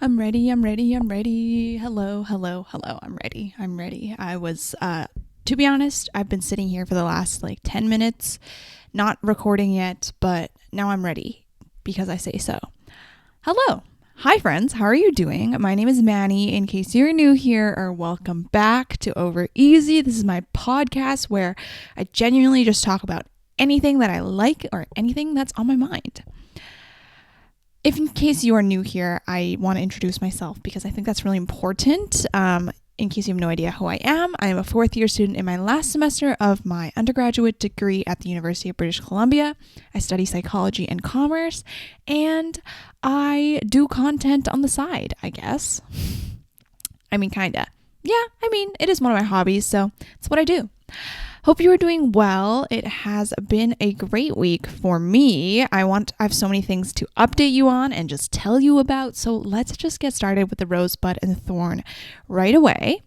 I'm ready. I'm ready. I'm ready. Hello, hello, hello. I'm ready. I'm ready. To be honest, I've been sitting here for the last like 10 minutes, not recording yet, but now I'm ready because I say so. Hello. Hi, friends. How are you doing? My name is Manny. In case you're new here, or welcome back to Over Easy. This is my podcast where I genuinely just talk about anything that I like or anything that's on my mind. If in case you are new here, I want to introduce myself because I think that's really important. In case you have no idea who I am a fourth year student in my last semester of my undergraduate degree at the University of British Columbia. I study psychology and commerce, and I do content on the side, I guess. Kinda. Yeah, it is one of my hobbies, so it's what I do. Hope you are doing well. It has been a great week for me. I have so many things to update you on and just tell you about. So let's just get started with the rosebud and the thorn right away.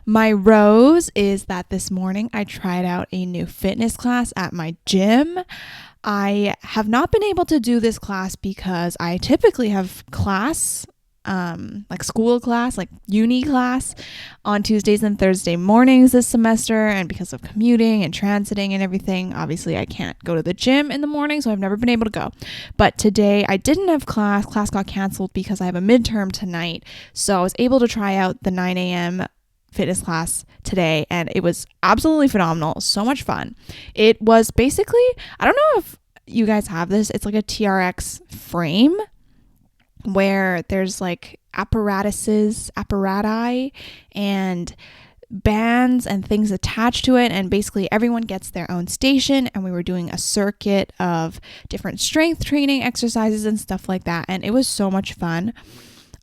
My rose is that this morning I tried out a new fitness class at my gym. I have not been able to do this class because I typically have class like school class, like uni class on Tuesdays and Thursday mornings this semester. And because of commuting and transiting and everything, obviously I can't go to the gym in the morning. So I've never been able to go. But today I didn't have class. Class got canceled because I have a midterm tonight. So I was able to try out the 9 a.m. fitness class today. And it was absolutely phenomenal. So much fun. It was basically, I don't know if you guys have this. It's like a TRX frame where there's like apparati and bands and things attached to it, and basically everyone gets their own station, and we were doing a circuit of different strength training exercises and stuff like that, and it was so much fun.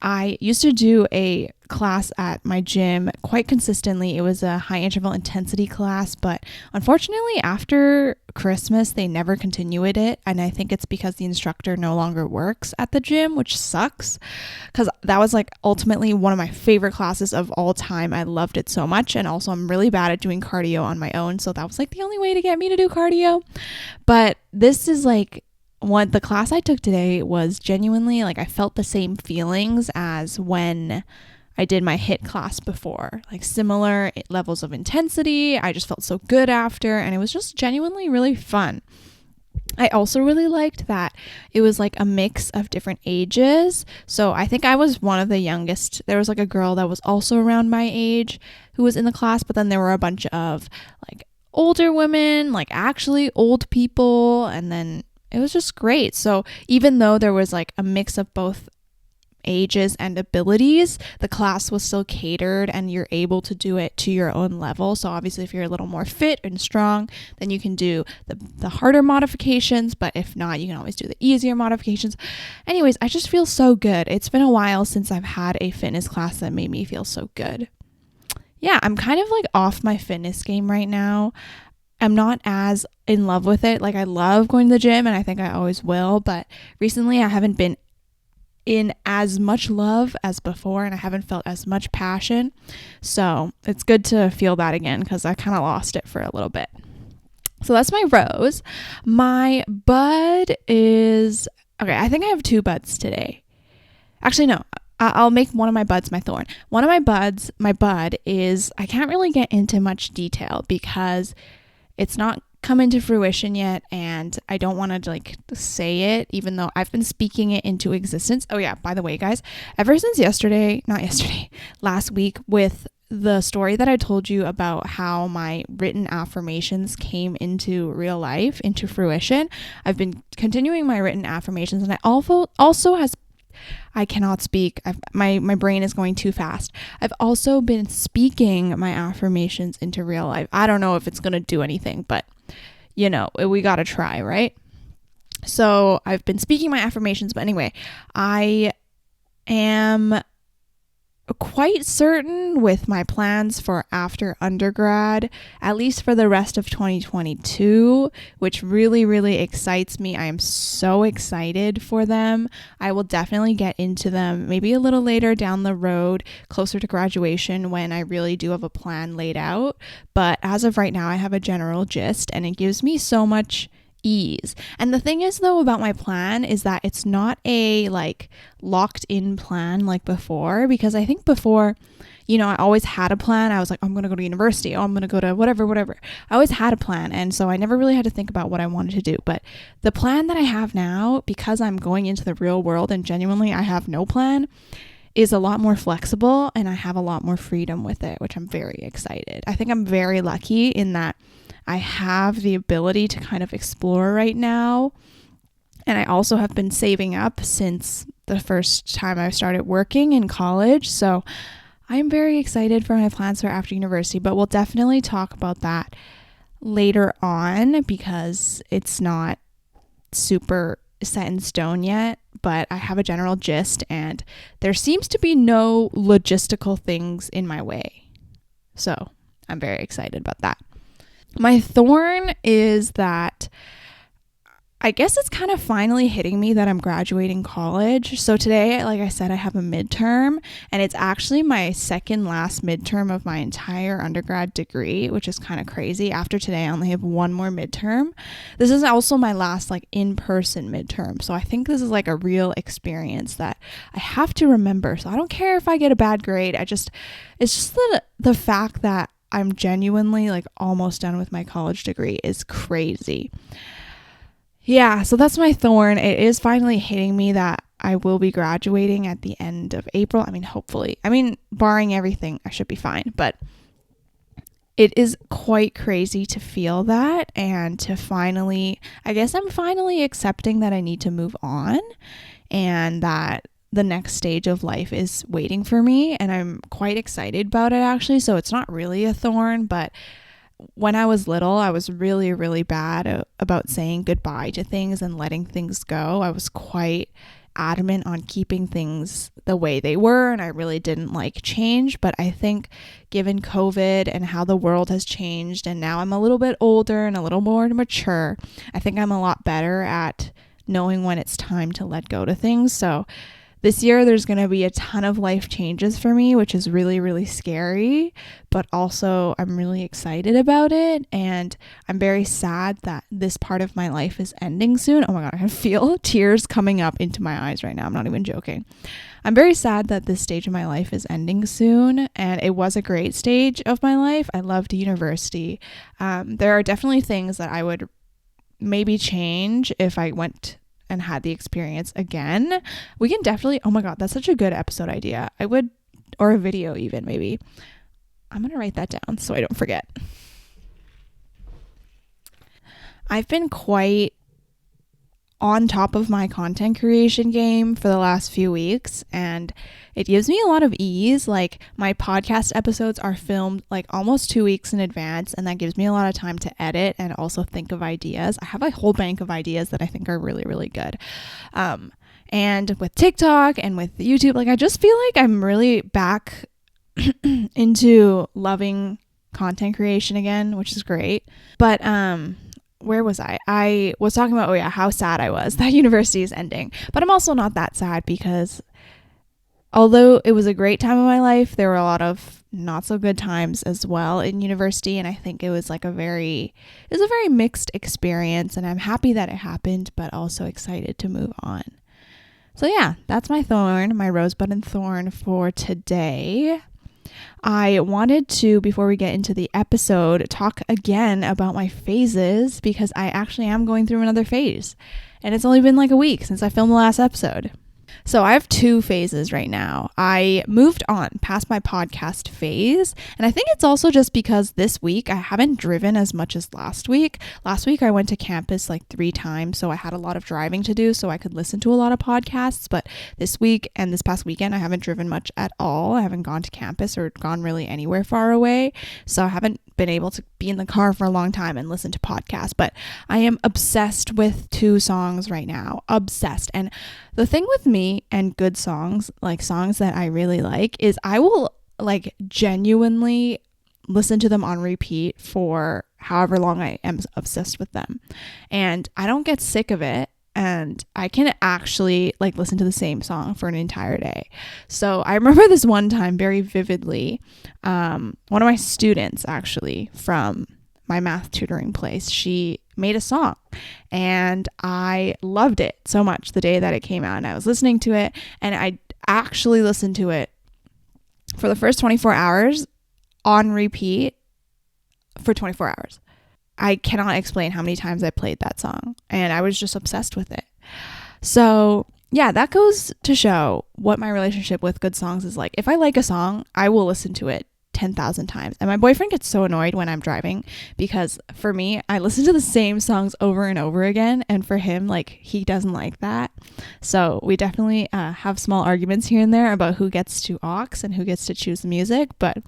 I used to do a class at my gym quite consistently. It was a high interval intensity class, but unfortunately after Christmas, they never continued it. And I think it's because the instructor no longer works at the gym, which sucks because that was like ultimately one of my favorite classes of all time. I loved it so much. And also I'm really bad at doing cardio on my own. So that was like the only way to get me to do cardio. But this is like, what the class I took today was genuinely like I felt the same feelings as when I did my HIIT class before, like similar levels of intensity. I just felt so good after, and it was just genuinely really fun. I also really liked that it was like a mix of different ages. So I think I was one of the youngest. There was like a girl that was also around my age who was in the class, but then there were a bunch of like older women, like actually old people, and then it was just great. So even though there was like a mix of both ages and abilities, the class was still catered and you're able to do it to your own level. So obviously if you're a little more fit and strong, then you can do the harder modifications, but if not, you can always do the easier modifications. Anyways, I just feel so good. It's been a while since I've had a fitness class that made me feel so good. Yeah, I'm kind of like off my fitness game right now. I'm not as in love with it. Like I love going to the gym and I think I always will, but recently I haven't been in as much love as before and I haven't felt as much passion. So it's good to feel that again because I kind of lost it for a little bit. So that's my rose. My bud is, okay, I think I have two buds today. Actually, no. I'll make one of my buds my thorn. One of my buds, my bud is, I can't really get into much detail because it's not come into fruition yet, and I don't want to like say it, even though I've been speaking it into existence. Oh yeah, by the way, guys, ever since last week with the story that I told you about how my written affirmations came into real life, into fruition, I've been continuing my written affirmations, and I cannot speak. My brain is going too fast. I've also been speaking my affirmations into real life. I don't know if it's going to do anything, but we got to try, right? So I've been speaking my affirmations, but anyway, I am quite certain with my plans for after undergrad, at least for the rest of 2022, which really, really excites me. I am so excited for them. I will definitely get into them maybe a little later down the road, closer to graduation, when I really do have a plan laid out. But as of right now, I have a general gist, and it gives me so much ease. And the thing is though about my plan is that it's not a like locked in plan like before, because I think before, I always had a plan. I was like, I'm going to go to university. Oh, I'm going to go to whatever. I always had a plan. And so I never really had to think about what I wanted to do. But the plan that I have now, because I'm going into the real world and genuinely I have no plan, is a lot more flexible and I have a lot more freedom with it, which I'm very excited. I think I'm very lucky in that I have the ability to kind of explore right now. And I also have been saving up since the first time I started working in college. So I'm very excited for my plans for after university, but we'll definitely talk about that later on because it's not super set in stone yet, but I have a general gist and there seems to be no logistical things in my way. So I'm very excited about that. My thorn is that I guess it's kind of finally hitting me that I'm graduating college. So today, like I said, I have a midterm and it's actually my second last midterm of my entire undergrad degree, which is kind of crazy. After today, I only have one more midterm. This is also my last like in-person midterm. So I think this is like a real experience that I have to remember. So I don't care if I get a bad grade. It's just the fact that I'm genuinely like almost done with my college degree is crazy. Yeah, so that's my thorn. It is finally hitting me that I will be graduating at the end of April. I mean, hopefully. I mean, barring everything, I should be fine. But it is quite crazy to feel that and to finally, I guess I'm finally accepting that I need to move on and that the next stage of life is waiting for me. And I'm quite excited about it, actually. So it's not really a thorn, but when I was little, I was really, really bad about saying goodbye to things and letting things go. I was quite adamant on keeping things the way they were, and I really didn't like change. But I think given COVID and how the world has changed, and now I'm a little bit older and a little more mature, I think I'm a lot better at knowing when it's time to let go to things. So this year, there's going to be a ton of life changes for me, which is really, really scary, but also I'm really excited about it. And I'm very sad that this part of my life is ending soon. Oh my God, I can feel tears coming up into my eyes right now. I'm not even joking. I'm very sad that this stage of my life is ending soon. And it was a great stage of my life. I loved university. There are definitely things that I would maybe change if I went and had the experience again. We can definitely, oh my God, that's such a good episode idea. Or a video even maybe. I'm going to write that down so I don't forget. I've been quite on top of my content creation game for the last few weeks, and it gives me a lot of ease. Like my podcast episodes are filmed like almost 2 weeks in advance, and that gives me a lot of time to edit and also think of ideas. I have a whole bank of ideas that I think are really, really good. And with TikTok and with YouTube, like I just feel like I'm really back into loving content creation again, which is great. But where was I? I was talking about, how sad I was that university is ending. But I'm also not that sad because although it was a great time of my life, there were a lot of not so good times as well in university. And I think it was a very mixed experience. And I'm happy that it happened, but also excited to move on. So yeah, that's my thorn, my rosebud and thorn for today. I wanted to, before we get into the episode, talk again about my phases because I actually am going through another phase. And it's only been like a week since I filmed the last episode. So I have 2 phases right now. I moved on past my podcast phase. And I think it's also just because this week I haven't driven as much as last week. Last week I went to campus like 3 times. So I had a lot of driving to do so I could listen to a lot of podcasts. But this week and this past weekend, I haven't driven much at all. I haven't gone to campus or gone really anywhere far away. So I haven't been able to be in the car for a long time and listen to podcasts. But I am obsessed with 2 songs right now. Obsessed. And the thing with me and good songs, like songs that I really like, is I will like genuinely listen to them on repeat for however long I am obsessed with them. And I don't get sick of it. And I can actually like listen to the same song for an entire day. So I remember this one time very vividly. One of my students actually from my math tutoring place, she made a song and I loved it so much the day that it came out, and I was listening to it, and I actually listened to it for the first 24 hours on repeat for 24 hours. I cannot explain how many times I played that song, and I was just obsessed with it. So yeah, that goes to show what my relationship with good songs is like. If I like a song, I will listen to it 10,000 times. And my boyfriend gets so annoyed when I'm driving, because for me, I listen to the same songs over and over again. And for him, like, he doesn't like that. So we definitely have small arguments here and there about who gets to aux and who gets to choose the music. But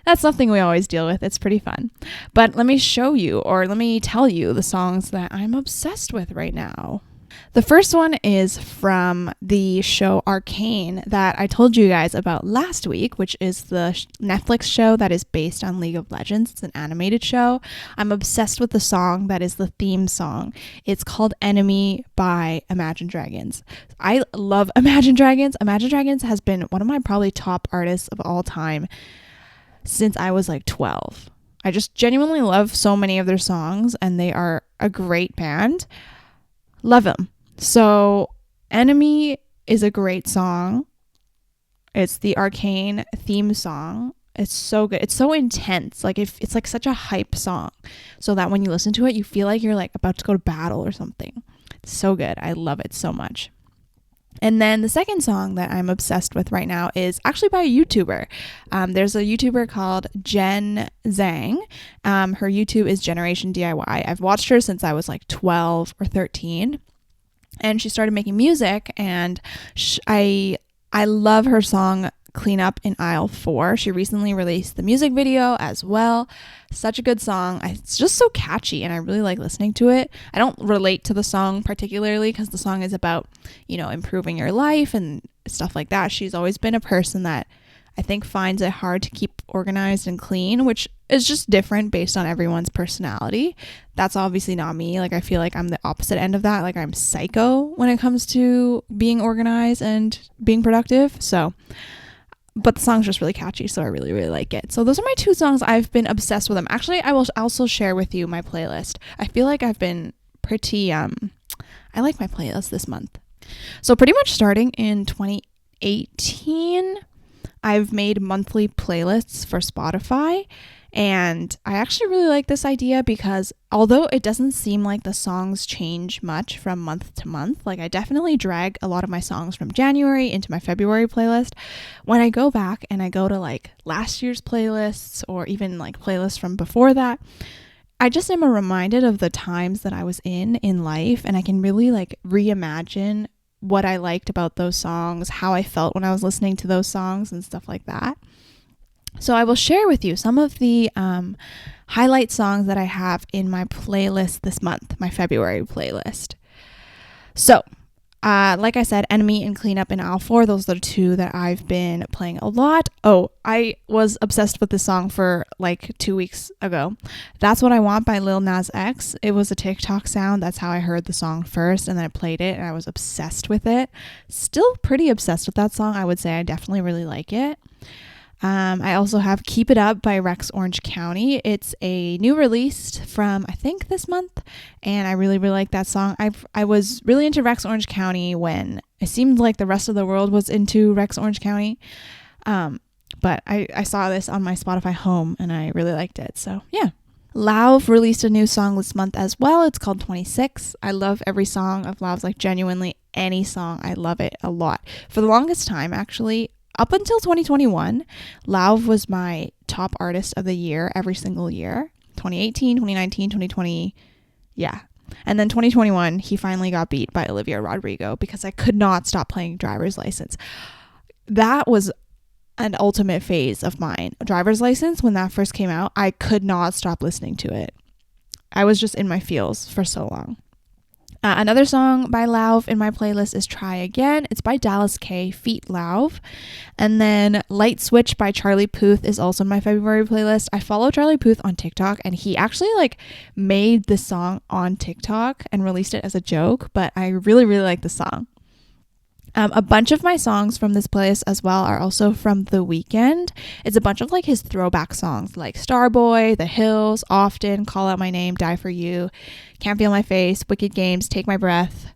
that's something we always deal with. It's pretty fun. But let me show you, or let me tell you, the songs that I'm obsessed with right now. The first one is from the show Arcane that I told you guys about last week, which is the Netflix show that is based on League of Legends. It's an animated show. I'm obsessed with the song that is the theme song. It's called Enemy by Imagine Dragons. I love Imagine Dragons. Imagine Dragons has been one of my probably top artists of all time since I was like 12. I just genuinely love so many of their songs, and they are a great band. Love them. So Enemy is a great song. It's the Arcane theme song. It's so good. It's so intense. Like, if it's like such a hype song, so that when you listen to it, you feel like you're like about to go to battle or something. It's so good. I love it so much. And then the second song that I'm obsessed with right now is actually by a YouTuber. There's a YouTuber called Zhang. Her YouTube is Generation DIY. I've watched her since I was like 12 or 13. And she started making music, and I love her song Clean Up in Aisle 4. She recently released the music video as well. Such a good song. It's just so catchy, and I really like listening to it. I don't relate to the song particularly because the song is about, improving your life and stuff like that. She's always been a person that I think finds it hard to keep organized and clean, which is just different based on everyone's personality. That's obviously not me. Like, I feel like I'm the opposite end of that. Like, I'm psycho when it comes to being organized and being productive. But the song's just really catchy, so I really, really like it. So those are my two songs. I've been obsessed with them. Actually, I will also share with you my playlist. I feel like I've been pretty, I like my playlist this month. So pretty much starting in 2018, I've made monthly playlists for Spotify, and I actually really like this idea because although it doesn't seem like the songs change much from month to month, like I definitely drag a lot of my songs from January into my February playlist. When I go back and I go to like last year's playlists or even like playlists from before that, I just am reminded of the times that I was in life, and I can really like reimagine what I liked about those songs, how I felt when I was listening to those songs and stuff like that. So I will share with you some of the highlight songs that I have in my playlist this month, my February playlist. So, like I said, Enemy and Clean Up in Aisle 4, those are the two that I've been playing a lot. Oh, I was obsessed with this song for like 2 weeks ago. That's What I Want by Lil Nas X. It was a TikTok sound. That's how I heard the song first, and then I played it, and I was obsessed with it. Still pretty obsessed with that song. I would say I definitely really like it. I also have Keep It Up by Rex Orange County. It's a new release from, I think, this month, and I really, really like that song. I was really into Rex Orange County when it seemed like the rest of the world was into Rex Orange County, but I saw this on my Spotify home, and I really liked it, so yeah. Lauv released a new song this month as well. It's called 26. I love every song of Lauv's, like genuinely any song. I love it a lot. For the longest time, actually, up until 2021, Lauv was my top artist of the year every single year. 2018, 2019, 2020, yeah. And then 2021, he finally got beat by Olivia Rodrigo because I could not stop playing Driver's License. That was an ultimate phase of mine. Driver's License, when that first came out, I could not stop listening to it. I was just in my feels for so long. Another song by Lauv in my playlist is Try Again. It's by Dallas K feat. Lauv. And then Light Switch by Charlie Puth is also in my February playlist. I follow Charlie Puth on TikTok, and he actually like made this song on TikTok and released it as a joke, but I really, really like the song. A bunch of my songs from this playlist as well are also from The Weeknd. It's a bunch of like his throwback songs like Starboy, The Hills, Often, Call Out My Name, Die For You, Can't Feel My Face, Wicked Games, Take My Breath.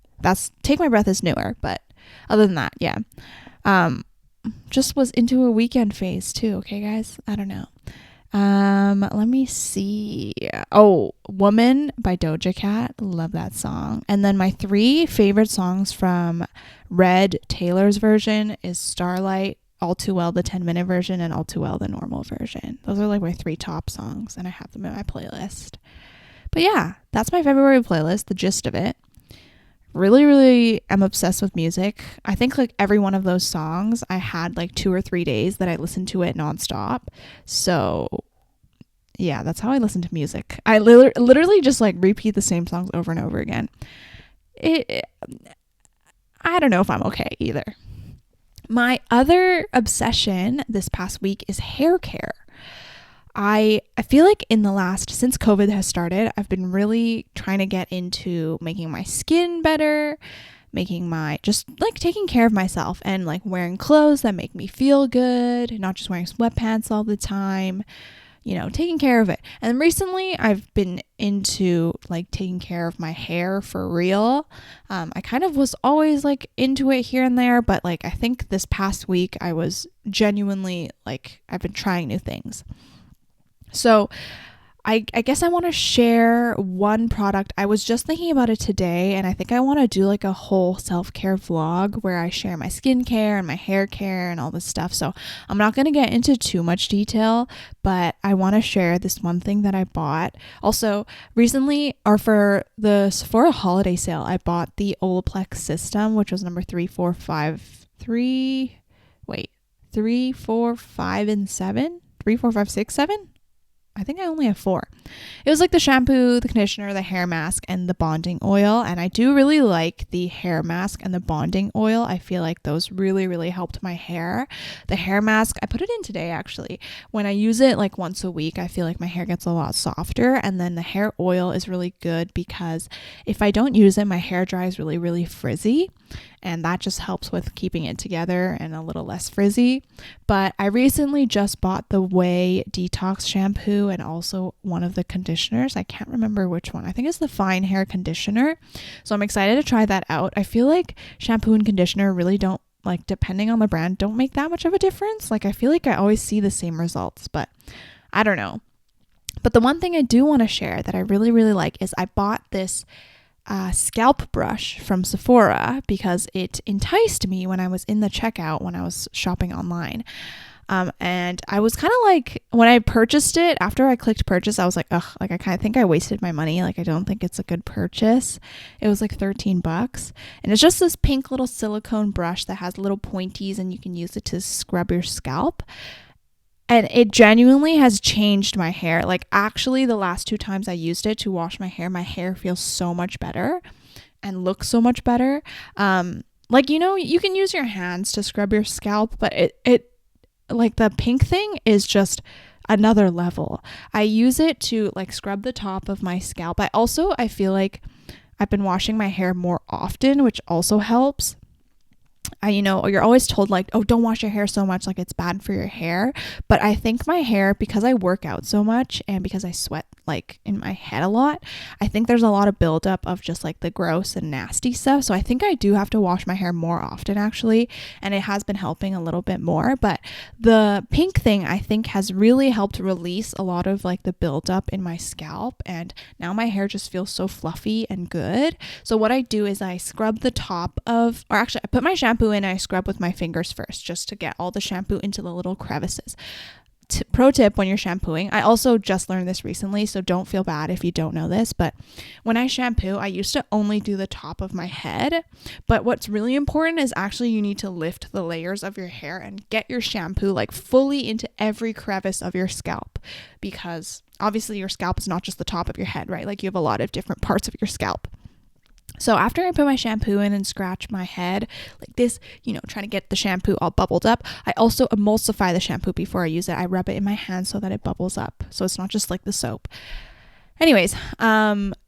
Take My Breath is newer, but other than that, yeah. Just was into a Weeknd phase too, okay guys? I don't know. Let me see. Oh, Woman by Doja Cat. Love that song. And then my 3 favorite songs from Red Taylor's version is Starlight, All Too Well, the 10-minute version, and All Too Well, the normal version. Those are like my 3 top songs, and I have them in my playlist. But yeah, that's my February playlist, the gist of it. Really, really am obsessed with music. I think like every one of those songs, I had like 2 or 3 days that I listened to it nonstop. So yeah, that's how I listen to music. I literally just like repeat the same songs over and over again. I don't know if I'm okay either. My other obsession this past week is hair care. I feel like since COVID has started, I've been really trying to get into making my skin better, just like taking care of myself and like wearing clothes that make me feel good, not just wearing sweatpants all the time, taking care of it. And recently I've been into like taking care of my hair for real. I kind of was always like into it here and there, but like I think this past week I was genuinely like, I've been trying new things. So I guess I want to share one product. I was just thinking about it today, and I think I want to do like a whole self-care vlog where I share my skincare and my hair care and all this stuff. So I'm not going to get into too much detail, but I want to share this one thing that I bought. Also, recently, or for the Sephora holiday sale, I bought the Olaplex System, which was number 3, 4, 5, and 7? 3, 4, 5, 6, 7? I think I only have 4. It was like the shampoo, the conditioner, the hair mask, and the bonding oil. And I do really like the hair mask and the bonding oil. I feel like those really, really helped my hair. The hair mask, I put it in today actually. When I use it like once a week, I feel like my hair gets a lot softer. And then the hair oil is really good because if I don't use it, my hair dries really, really frizzy. And that just helps with keeping it together and a little less frizzy. But I recently just bought the Way Detox shampoo and also one of the conditioners. I can't remember which one. I think it's the Fine Hair Conditioner. So I'm excited to try that out. I feel like shampoo and conditioner really don't, like, depending on the brand, don't make that much of a difference. Like, I feel like I always see the same results, but I don't know. But the one thing I do want to share that I really, really like is I bought this scalp brush from Sephora because it enticed me when I was in the checkout when I was shopping online. And I was kind of like, when I purchased it, after I clicked purchase, I was like, ugh, like I kind of think I wasted my money. Like I don't think it's a good purchase. It was like $13. And it's just this pink little silicone brush that has little pointies and you can use it to scrub your scalp. And it genuinely has changed my hair. Like actually the last 2 times I used it to wash my hair feels so much better and looks so much better. Like, you can use your hands to scrub your scalp, but it like the pink thing is just another level. I use it to like scrub the top of my scalp. I feel like I've been washing my hair more often, which also helps. You're always told like, oh, don't wash your hair so much, like it's bad for your hair. But I think my hair, because I work out so much and because I sweat like in my head a lot, I think there's a lot of buildup of just like the gross and nasty stuff. So I think I do have to wash my hair more often actually. And it has been helping a little bit more. But the pink thing I think has really helped release a lot of like the buildup in my scalp. And now my hair just feels so fluffy and good. So what I do is I scrub the top of, or actually I put my shampoo in and I scrub with my fingers first just to get all the shampoo into the little crevices. Pro tip when you're shampooing, I also just learned this recently, so don't feel bad if you don't know this, but when I shampoo, I used to only do the top of my head, but what's really important is actually you need to lift the layers of your hair and get your shampoo like fully into every crevice of your scalp, because obviously your scalp is not just the top of your head, right? Like you have a lot of different parts of your scalp. So after I put my shampoo in and scratch my head like this, trying to get the shampoo all bubbled up, I also emulsify the shampoo before I use it. I rub it in my hand so that it bubbles up. So it's not just like the soap. Anyways,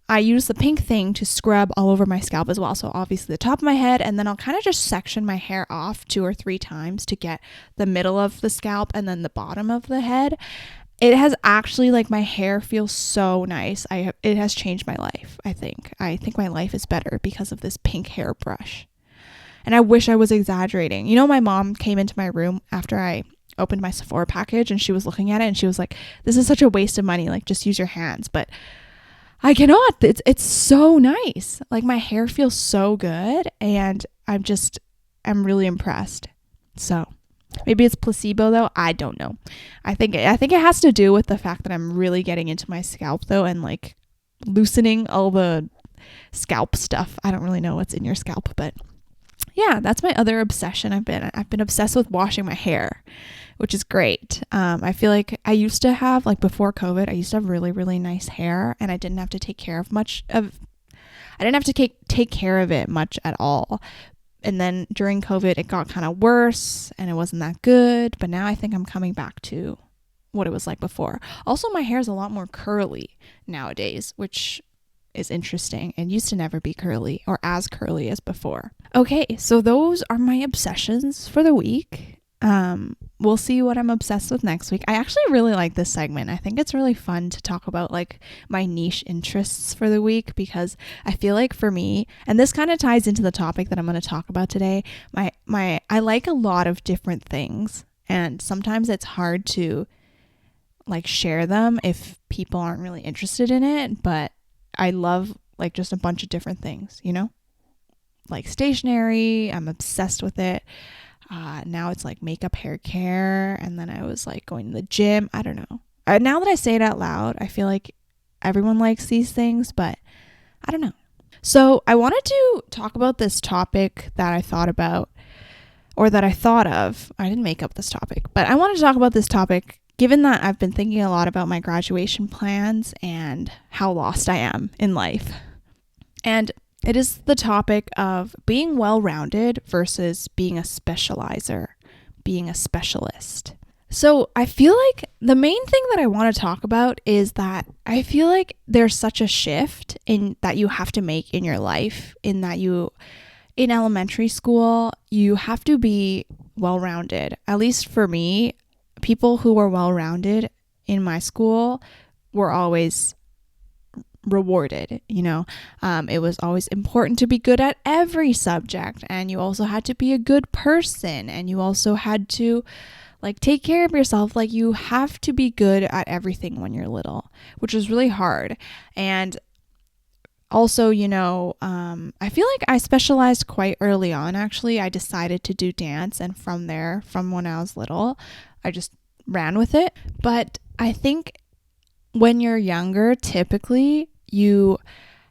I use the pink thing to scrub all over my scalp as well. So obviously the top of my head, and then I'll kind of just section my hair off 2 or 3 times to get the middle of the scalp and then the bottom of the head. It has actually, like, my hair feels so nice. It has changed my life, I think. I think my life is better because of this pink hairbrush. And I wish I was exaggerating. You know, my mom came into my room after I opened my Sephora package, and she was looking at it and she was like, this is such a waste of money. Like, just use your hands. But I cannot. It's so nice. Like, my hair feels so good, and I'm really impressed. So maybe it's placebo though. I don't know. I think it has to do with the fact that I'm really getting into my scalp though, and like loosening all the scalp stuff. I don't really know what's in your scalp, but yeah, that's my other obsession. I've been obsessed with washing my hair, which is great. I feel like I used to have, like, before COVID, I used to have really, really nice hair, and I didn't have to take care of take care of it much at all. And then during COVID, it got kind of worse and it wasn't that good. But now I think I'm coming back to what it was like before. Also, my hair is a lot more curly nowadays, which is interesting. It used to never be curly or as curly as before. Okay, so those are my obsessions for the week. We'll see what I'm obsessed with next week. I actually really like this segment. I think it's really fun to talk about, like, my niche interests for the week, because I feel like for me, and this kind of ties into the topic that I'm going to talk about today, I like a lot of different things, and sometimes it's hard to, like, share them if people aren't really interested in it, but I love, like, just a bunch of different things, you know? Like stationery, I'm obsessed with it. Now it's like makeup, hair care, and then I was like going to the gym. I don't know. Now that I say it out loud, I feel like everyone likes these things, but I don't know. So I wanted to talk about this topic that I thought about, or that I thought of. I didn't make up this topic, but I wanted to talk about this topic given that I've been thinking a lot about my graduation plans and how lost I am in life. And it is the topic of being well-rounded versus being a specializer, being a specialist. So I feel like the main thing that I want to talk about is that I feel like there's such a shift in that you have to make in your life, in that in elementary school, you have to be well-rounded. At least for me, people who were well-rounded in my school were always rewarded, you know. It was always important to be good at every subject, and you also had to be a good person, and you also had to, like, take care of yourself. Like, you have to be good at everything when you're little, which is really hard. And also, you know, I feel like I specialized quite early on, actually. I decided to do dance, and from when I was little, I just ran with it. But I think when you're younger, typically you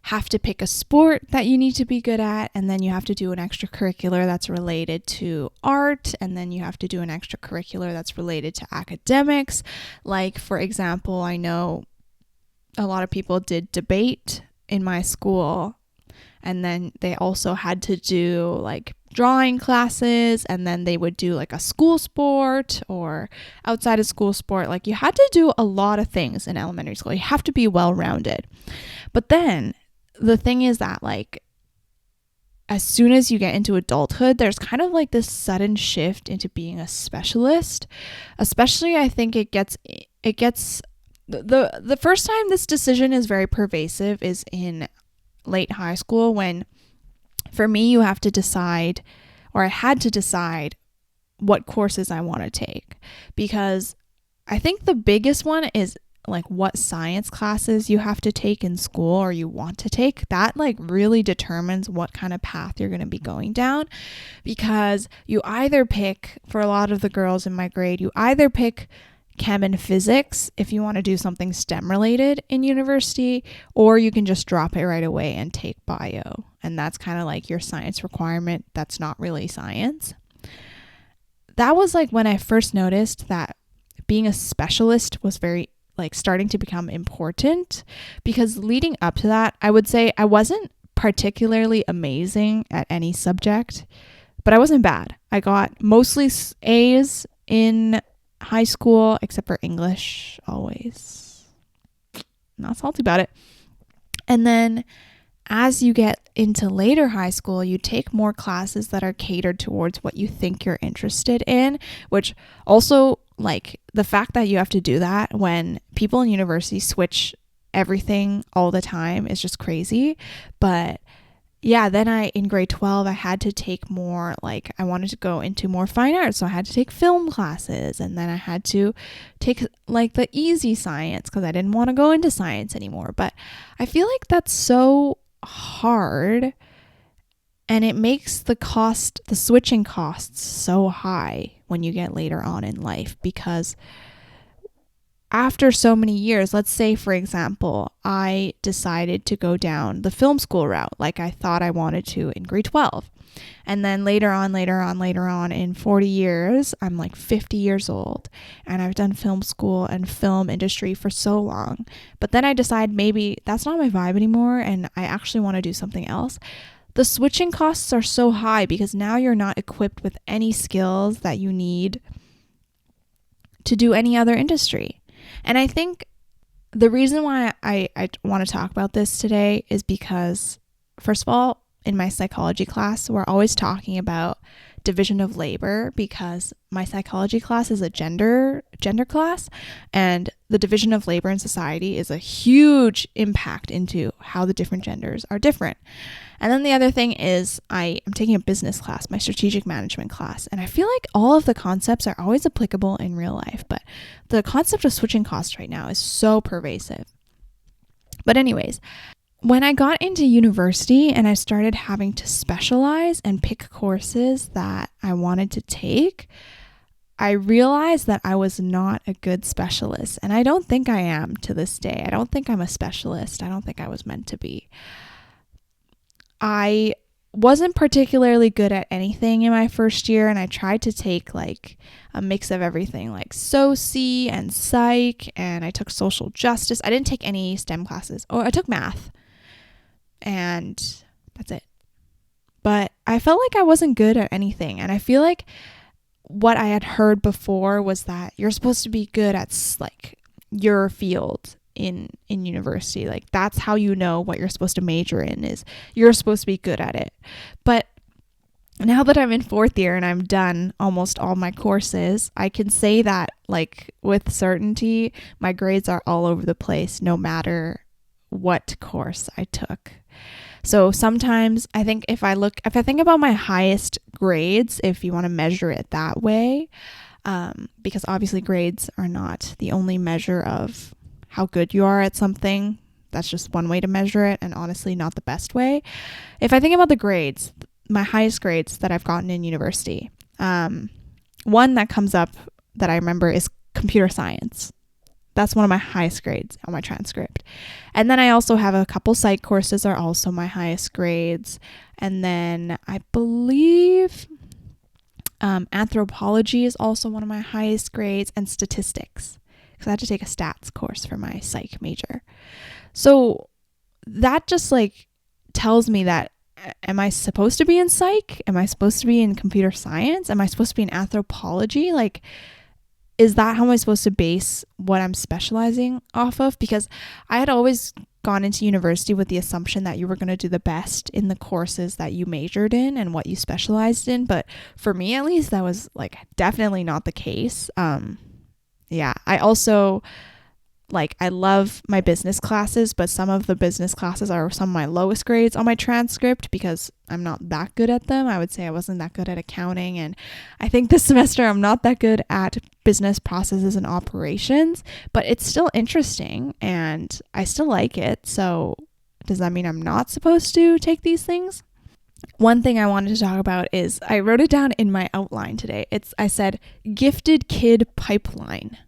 have to pick a sport that you need to be good at, and then you have to do an extracurricular that's related to art, and then you have to do an extracurricular that's related to academics. Like, for example, I know a lot of people did debate in my school, and then they also had to do like drawing classes, and then they would do like a school sport or outside of school sport. Like, you had to do a lot of things in elementary school. You have to be well-rounded. But then the thing is that, like, as soon as you get into adulthood, there's kind of like this sudden shift into being a specialist. Especially, I think it gets the first time this decision is very pervasive is in late high school, when for me you have to decide, or I had to decide, what courses I want to take, because I think the biggest one is like what science classes you have to take in school or you want to take. That like really determines what kind of path you're going to be going down, because you either pick, for a lot of the girls in my grade, you either pick chem and physics if you want to do something STEM related in university, or you can just drop it right away and take bio, and that's kind of like your science requirement that's not really science. That was like when I first noticed that being a specialist was very like starting to become important, because leading up to that, I would say I wasn't particularly amazing at any subject, but I wasn't bad. I got mostly A's in high school, except for English, always. Not salty about it. And then as you get into later high school, you take more classes that are catered towards what you think you're interested in, which also, like, the fact that you have to do that when people in university switch everything all the time is just crazy. But yeah, then in grade 12, I had to take more, like, I wanted to go into more fine arts. So I had to take film classes, and then I had to take like the easy science because I didn't want to go into science anymore. But I feel like that's so hard, and it makes the switching costs so high when you get later on in life, because after so many years, let's say, for example, I decided to go down the film school route like I thought I wanted to in grade 12. And then later on, in 40 years, I'm like 50 years old and I've done film school and film industry for so long. But then I decide maybe that's not my vibe anymore and I actually want to do something else. The switching costs are so high because now you're not equipped with any skills that you need to do any other industry. And I think the reason why I want to talk about this today is because, first of all, in my psychology class, we're always talking about division of labor because my psychology class is a gender class, and the division of labor in society is a huge impact into how the different genders are different. And then the other thing is I am taking a business class, my strategic management class, and I feel like all of the concepts are always applicable in real life, but the concept of switching costs right now is so pervasive. But anyways, when I got into university and I started having to specialize and pick courses that I wanted to take, I realized that I was not a good specialist. And I don't think I am to this day. I don't think I'm a specialist. I don't think I was meant to be. I wasn't particularly good at anything in my first year, and I tried to take like a mix of everything, like soci and psych, and I took social justice. I didn't take any STEM classes. I took math, and that's it. But I felt like I wasn't good at anything, and I feel like what I had heard before was that you're supposed to be good at like your field in university. Like that's how you know what you're supposed to major in, is you're supposed to be good at it. But now that I'm in fourth year and I'm done almost all my courses, I can say that like with certainty, my grades are all over the place no matter what course I took. So sometimes I think if I think about my highest grades, if you want to measure it that way, because obviously grades are not the only measure of how good you are at something. That's just one way to measure it, and honestly not the best way. If I think about the grades, my highest grades that I've gotten in university, one that comes up that I remember is computer science. That's one of my highest grades on my transcript. And then I also have a couple psych courses are also my highest grades. And then I believe anthropology is also one of my highest grades, and statistics, because I had to take a stats course for my psych major. So that just like tells me that, am I supposed to be in psych? Am I supposed to be in computer science? Am I supposed to be in anthropology? Like, is that how am I supposed to base what I'm specializing off of? Because I had always gone into university with the assumption that you were going to do the best in the courses that you majored in and what you specialized in. But for me, at least, that was like definitely not the case. Yeah, I also I love my business classes, but some of the business classes are some of my lowest grades on my transcript because I'm not that good at them. I would say I wasn't that good at accounting, and I think this semester I'm not that good at business processes and operations, but it's still interesting and I still like it. So does that mean I'm not supposed to take these things? One thing I wanted to talk about is I wrote it down in my outline today. I said gifted kid pipeline,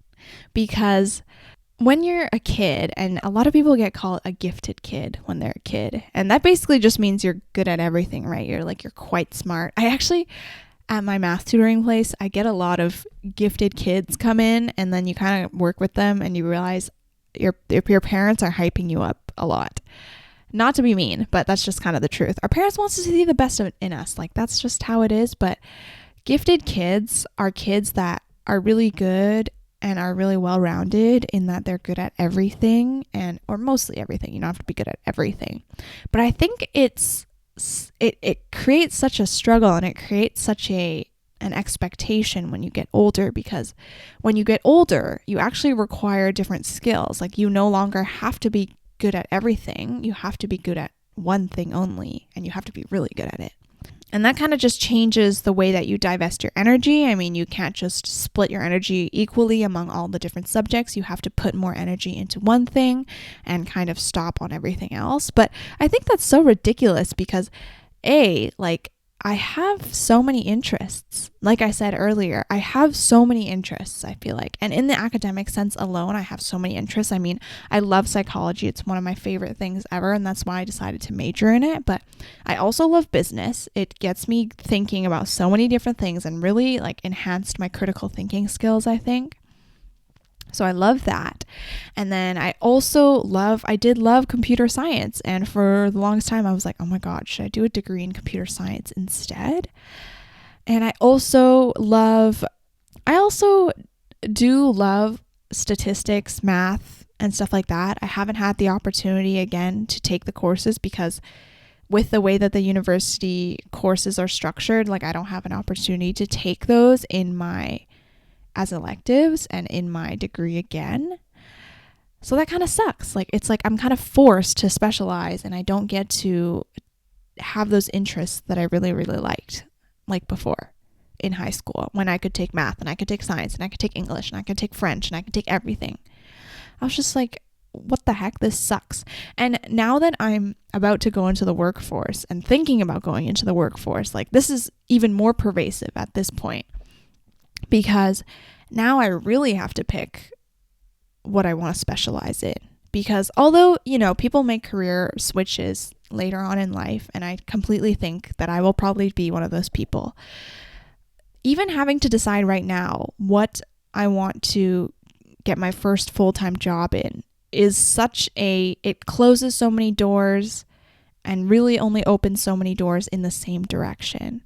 because when you're a kid, and a lot of people get called a gifted kid when they're a kid, and that basically just means you're good at everything, right? You're quite smart. I actually, at my math tutoring place, I get a lot of gifted kids come in, and then you kind of work with them and you realize your parents are hyping you up a lot. Not to be mean, but that's just kind of the truth. Our parents want to see the best in us. Like, that's just how it is. But gifted kids are kids that are really good and are really well-rounded in that they're good at everything or mostly everything. You don't have to be good at everything. But I think it creates such a struggle, and it creates such an expectation when you get older, because when you get older, you actually require different skills. Like, you no longer have to be good at everything. You have to be good at one thing only, and you have to be really good at it. And that kind of just changes the way that you divest your energy. I mean, you can't just split your energy equally among all the different subjects. You have to put more energy into one thing and kind of stop on everything else. But I think that's so ridiculous because I have so many interests. Like I said earlier, I have so many interests, I feel like. And in the academic sense alone, I have so many interests. I mean, I love psychology. It's one of my favorite things ever, and that's why I decided to major in it. But I also love business. It gets me thinking about so many different things and really enhanced my critical thinking skills, I think. So I love that. And then I did love computer science. And for the longest time, I was like, oh my God, should I do a degree in computer science instead? And I also do love statistics, math, and stuff like that. I haven't had the opportunity again to take the courses because with the way that the university courses are structured, I don't have an opportunity to take those as electives and in my degree again. So that kind of sucks. It's like I'm kind of forced to specialize, and I don't get to have those interests that I really, really liked, like before in high school, when I could take math and I could take science and I could take English and I could take French and I could take everything. I was just like, what the heck? This sucks. And now that I'm about to go into the workforce and thinking about going into the workforce, this is even more pervasive at this point. Because now I really have to pick what I want to specialize in. Because although, people make career switches later on in life, and I completely think that I will probably be one of those people, even having to decide right now what I want to get my first full-time job in is it closes so many doors and really only opens so many doors in the same direction.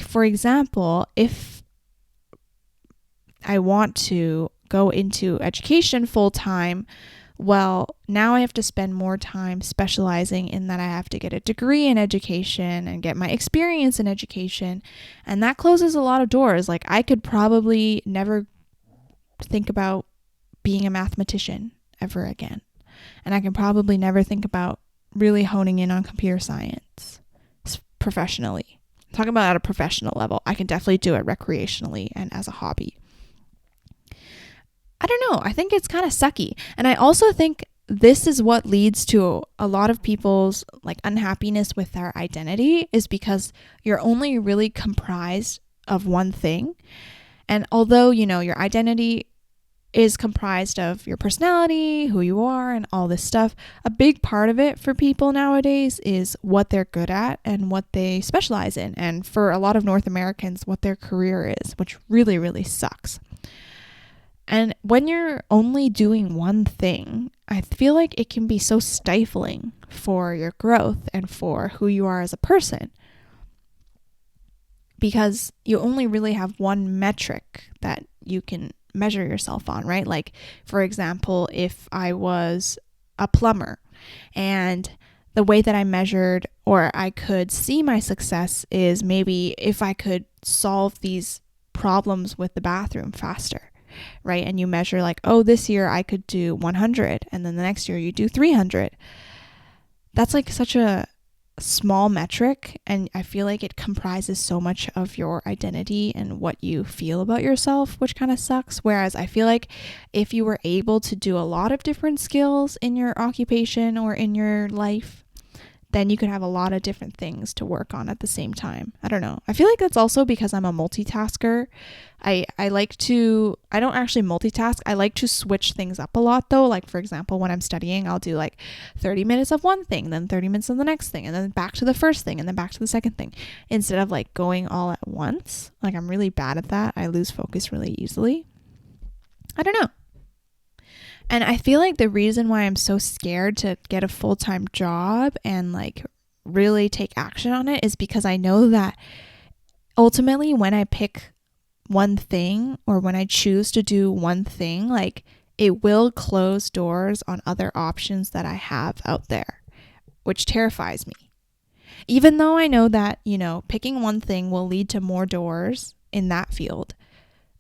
For example, if I want to go into education full time, well, now I have to spend more time specializing in that I have to get a degree in education and get my experience in education. And that closes a lot of doors. I could probably never think about being a mathematician ever again. And I can probably never think about really honing in on computer science professionally. I'm talking about at a professional level. I can definitely do it recreationally and as a hobby. I don't know. I think it's kind of sucky. And I also think this is what leads to a lot of people's unhappiness with their identity, is because you're only really comprised of one thing. And although, your identity is comprised of your personality, who you are, and all this stuff, a big part of it for people nowadays is what they're good at and what they specialize in. And for a lot of North Americans, what their career is, which really, really sucks. And when you're only doing one thing, I feel like it can be so stifling for your growth and for who you are as a person, because you only really have one metric that you can measure yourself on, right? For example, if I was a plumber, and the way that I measured or I could see my success is maybe if I could solve these problems with the bathroom faster. Right? And you measure this year I could do 100, and then the next year you do 300. That's such a small metric, and I feel like it comprises so much of your identity and what you feel about yourself, which kind of sucks. Whereas I feel like if you were able to do a lot of different skills in your occupation or in your life, then you could have a lot of different things to work on at the same time. I don't know. I feel like that's also because I'm a multitasker. I don't actually multitask. I like to switch things up a lot though. For example, when I'm studying, I'll do 30 minutes of one thing, then 30 minutes of the next thing, and then back to the first thing, and then back to the second thing, instead of going all at once. I'm really bad at that. I lose focus really easily. I don't know. And I feel like the reason why I'm so scared to get a full-time job and really take action on it is because I know that ultimately when I pick one thing, or when I choose to do one thing, like it will close doors on other options that I have out there, which terrifies me. Even though I know that, picking one thing will lead to more doors in that field,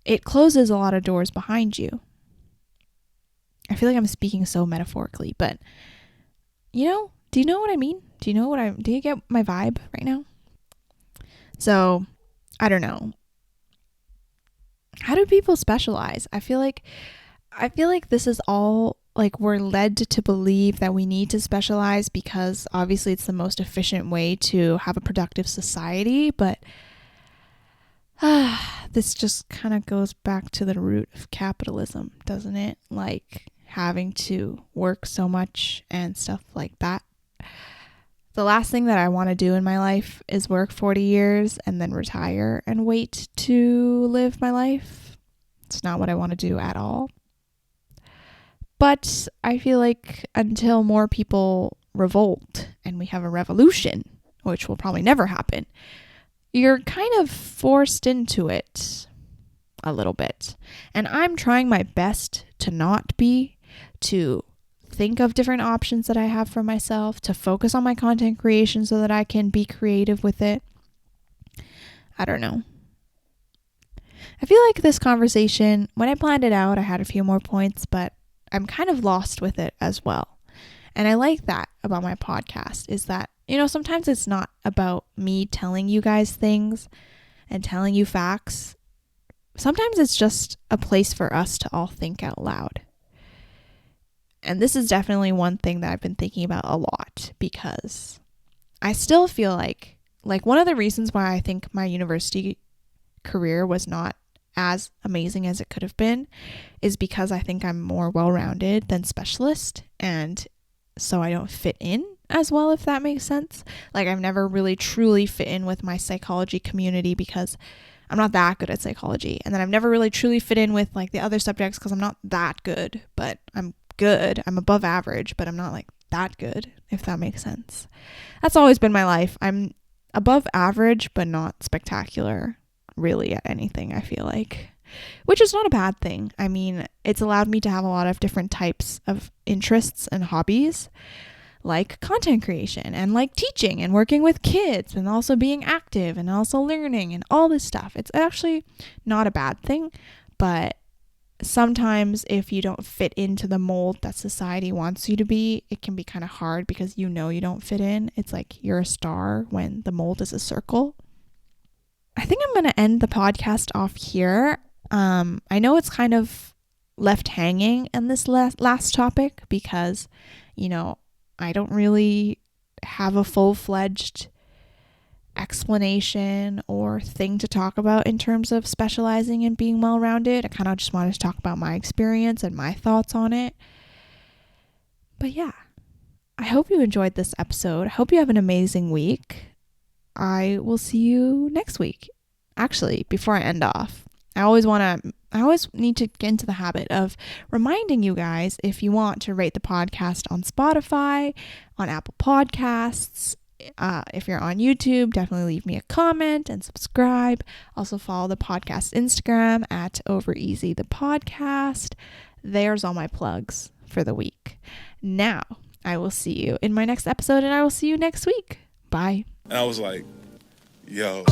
it closes a lot of doors behind you. I feel like I'm speaking so metaphorically, but do you know what I mean? Do you get my vibe right now? So, I don't know. How do people specialize? I feel like this is all like we're led to believe that we need to specialize because obviously it's the most efficient way to have a productive society, but this just kind of goes back to the root of capitalism, doesn't it? Like having to work so much and stuff like that. The last thing that I want to do in my life is work 40 years and then retire and wait to live my life. It's not what I want to do at all. But I feel like until more people revolt and we have a revolution, which will probably never happen, you're kind of forced into it a little bit. And I'm trying my best to not be, to think of different options that I have for myself, to focus on my content creation so that I can be creative with it. I don't know. I feel like this conversation, when I planned it out, I had a few more points, but I'm kind of lost with it as well. And I like that about my podcast is that, sometimes it's not about me telling you guys things and telling you facts. Sometimes it's just a place for us to all think out loud. And this is definitely one thing that I've been thinking about a lot because I still feel like one of the reasons why I think my university career was not as amazing as it could have been is because I think I'm more well-rounded than specialist, and so I don't fit in as well, if that makes sense. Like I've never really truly fit in with my psychology community because I'm not that good at psychology, and then I've never really truly fit in with like the other subjects because I'm not that good, but I'm good. I'm above average, but I'm not like that good, if that makes sense. That's always been my life. I'm above average, but not spectacular really at anything, I feel like, which is not a bad thing. I mean, it's allowed me to have a lot of different types of interests and hobbies, like content creation and like teaching and working with kids and also being active and also learning and all this stuff. It's actually not a bad thing, but sometimes if you don't fit into the mold that society wants you to be, it can be kind of hard because you don't fit in. It's like you're a star when the mold is a circle. I think I'm going to end the podcast off here. I know it's kind of left hanging in this last topic because, I don't really have a full-fledged explanation or thing to talk about in terms of specializing and being well-rounded. I kind of just wanted to talk about my experience and my thoughts on it. But yeah, I hope you enjoyed this episode. I hope you have an amazing week. I will see you next week. Actually, before I end off, I always need to get into the habit of reminding you guys, if you want to rate the podcast on Spotify, on Apple Podcasts, if you're on YouTube, definitely leave me a comment and subscribe. Also follow the podcast Instagram at Overeasy the podcast. There's all my plugs for the week. Now, I will see you in my next episode, and I will see you next week. Bye. And I was like, yo.